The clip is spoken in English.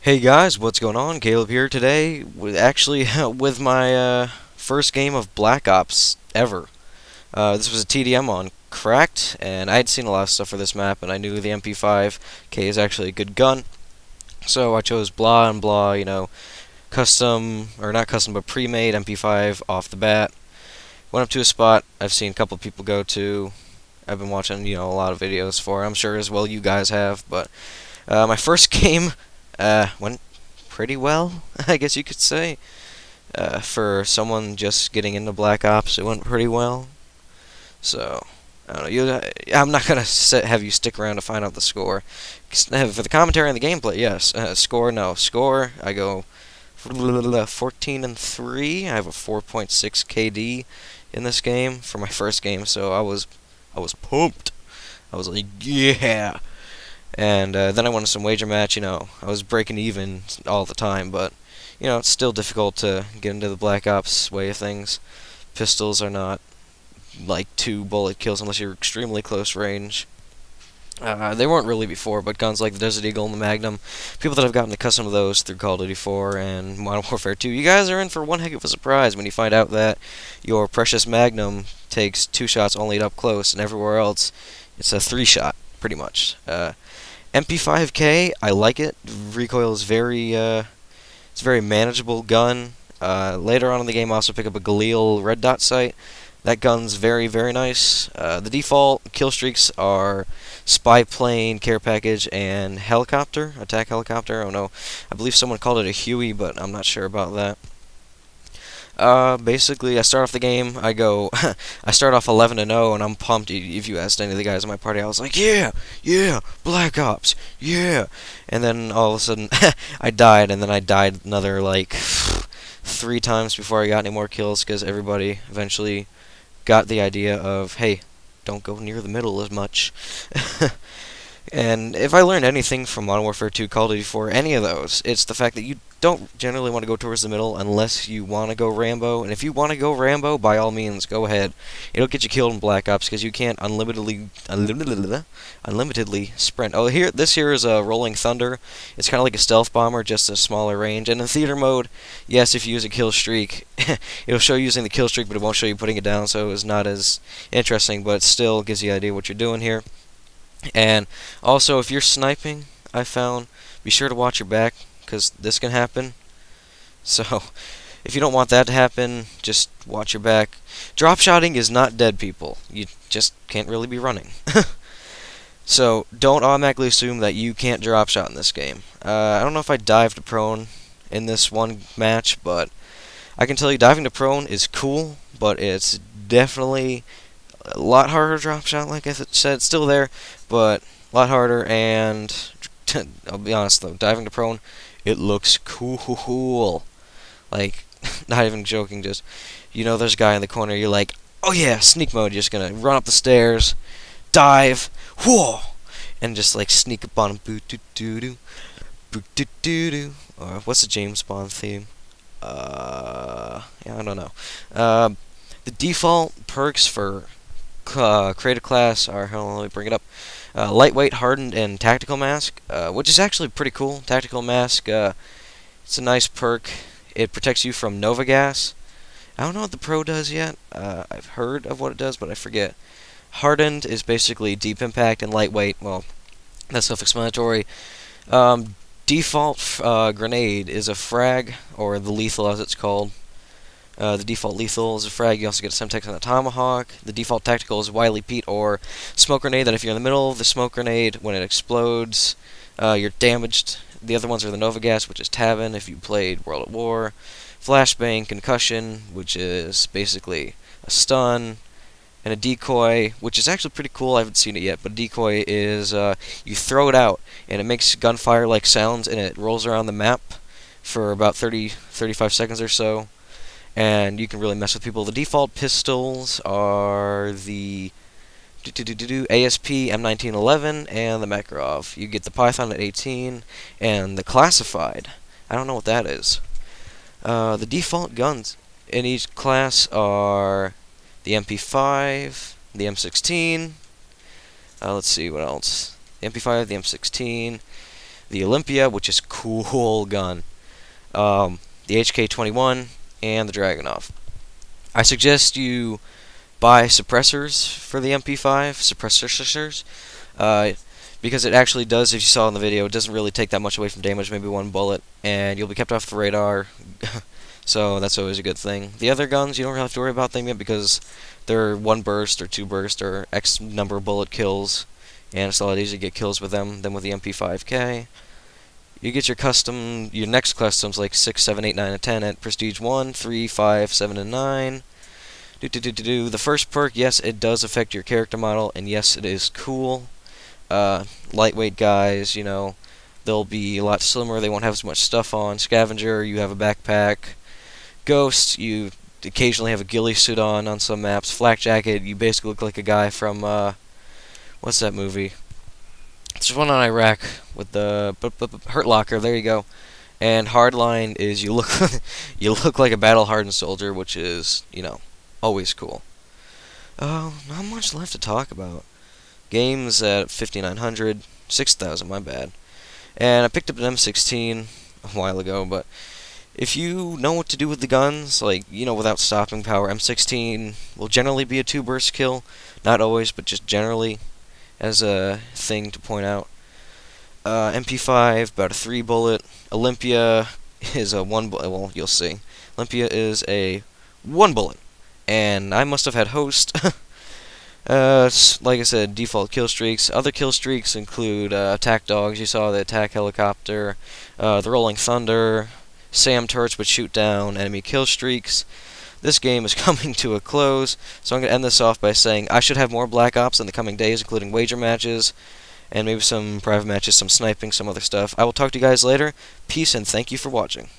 Hey guys, what's going on? Caleb here today, actually with my first game of Black Ops ever. This was a TDM on Cracked, and I had seen a lot of stuff for this map, and I knew the MP5K is actually a good gun, so I chose blah and blah, custom, or not custom, but pre-made MP5 off the bat. Went up to a spot I've seen a couple people go to. I've been watching, a lot of videos for. I'm sure as well you guys have, but my first game went pretty well, I guess you could say. For someone just getting into Black Ops, it went pretty well. So, I don't know. I'm not gonna have you stick around to find out the score. For the commentary and the gameplay, yes. Score, no. Score, I go 14 and 3. I have a 4.6 KD in this game for my first game, so I was pumped. I was like, yeah. And then I won some wager match. I was breaking even all the time, but it's still difficult to get into the Black Ops way of things. Pistols are not like 2 bullet kills unless you're extremely close range. They weren't really before, but guns like the Desert Eagle and the Magnum, people that have gotten accustomed to those through Call of Duty 4 and Modern Warfare 2, you guys are in for one heck of a surprise when you find out that your precious Magnum takes 2 shots only up close, and everywhere else it's a 3-shot, pretty much. MP5K, I like it. Recoil is it's a very manageable gun. Later on in the game, I also pick up a Galil red dot sight. That gun's very, very nice. The default kill streaks are spy plane, care package, and helicopter, attack helicopter. Oh no, I believe someone called it a Huey, but I'm not sure about that. Basically, I start off the game, I start off 11-0, and I'm pumped. If you asked any of the guys in my party, I was like, yeah, yeah, Black Ops, yeah. And then all of a sudden, I died, and then I died another, like, 3 times before I got any more kills, because everybody eventually got the idea of, hey, don't go near the middle as much. And if I learned anything from Modern Warfare 2, Call of Duty 4, any of those, it's the fact that you don't generally want to go towards the middle unless you want to go Rambo. And if you want to go Rambo, by all means, go ahead. It'll get you killed in Black Ops because you can't unlimitedly sprint. Oh, this here is a Rolling Thunder. It's kind of like a stealth bomber, just a smaller range. And in theater mode, yes, if you use a kill streak, it'll show you using the kill streak, but it won't show you putting it down, so it's not as interesting, but it still gives you an idea what you're doing here. And also, if you're sniping, I found, be sure to watch your back, because this can happen. So, if you don't want that to happen, just watch your back. Drop shotting is not dead, people. You just can't really be running. So, don't automatically assume that you can't drop shot in this game. I don't know if I dived to prone in this one match, but I can tell you diving to prone is cool, but it's definitely a lot harder to drop shot, like I said. It's still there, but a lot harder, and I'll be honest though, diving to prone, it looks cool. Like, not even joking, just, there's a guy in the corner, you're like, oh yeah, sneak mode, you're just gonna run up the stairs, dive, whoa, and just like sneak up on him, boot-doo-doo-doo, boot-doo-doo-doo, or what's the James Bond theme? Yeah, I don't know. The default perks for creative class are, hold on, let me bring it up. Lightweight, hardened, and tactical mask, which is actually pretty cool. Tactical mask, it's a nice perk. It protects you from Nova gas. I don't know what the pro does yet. I've heard of what it does, but I forget. Hardened is basically deep impact, and lightweight, well, that's self-explanatory. Default grenade is a frag, or the lethal as it's called. The default lethal is a frag. You also get a Semtex and a Tomahawk. The default tactical is Wily Pete or smoke grenade, that if you're in the middle of the smoke grenade, when it explodes, you're damaged. The other ones are the Nova Gas, which is Tavin if you played World at War. Flashbang, Concussion, which is basically a stun. And a decoy, which is actually pretty cool. I haven't seen it yet, but decoy is you throw it out, and it makes gunfire-like sounds, and it rolls around the map for about 35 seconds or so. And you can really mess with people. The default pistols are the ASP M1911 and the Makarov. You get the Python at 18 and the classified. I don't know what that is. The default guns in each class are the MP5, the M16. Let's see what else. The MP5, the M16. the Olympia, which is cool gun, the HK-21, and the Dragunov. I suggest you buy suppressors for the MP5, suppressors, because it actually does, if you saw in the video, it doesn't really take that much away from damage, maybe one bullet, and you'll be kept off the radar, so that's always a good thing. The other guns, you don't really have to worry about them yet, because they're 1 burst, or 2 burst, or X number of bullet kills, and it's a lot easier to get kills with them than with the MP5K. You get your next customs like 6, 7, 8, 9, and 10 at Prestige 1, 3, 5, 7, and 9. The first perk, yes, it does affect your character model, and yes, it is cool. Lightweight guys, you know, they'll be a lot slimmer, they won't have as much stuff on. Scavenger, you have a backpack. Ghost, you occasionally have a ghillie suit on some maps. Flak Jacket, you basically look like a guy from, what's that movie? There's one on Iraq with the Hurt Locker, there you go. And Hardline is you look you look like a battle-hardened soldier, which is, you know, always cool. Oh, not much left to talk about. Games at 5,900, 6,000, my bad. And I picked up an M16 a while ago, but if you know what to do with the guns, like, you know, without stopping power, M16 will generally be a 2-burst kill. Not always, but just generally, as a thing to point out. MP5, about a 3-bullet. Olympia is a 1-bullet, well, you'll see. Olympia is a 1-bullet. And I must have had host. Like I said, default kill streaks. Other kill streaks include attack dogs. You saw the attack helicopter, the rolling thunder, SAM turrets which shoot down enemy kill streaks. This game is coming to a close, so I'm going to end this off by saying I should have more Black Ops in the coming days, including wager matches, and maybe some private matches, some sniping, some other stuff. I will talk to you guys later. Peace, and thank you for watching.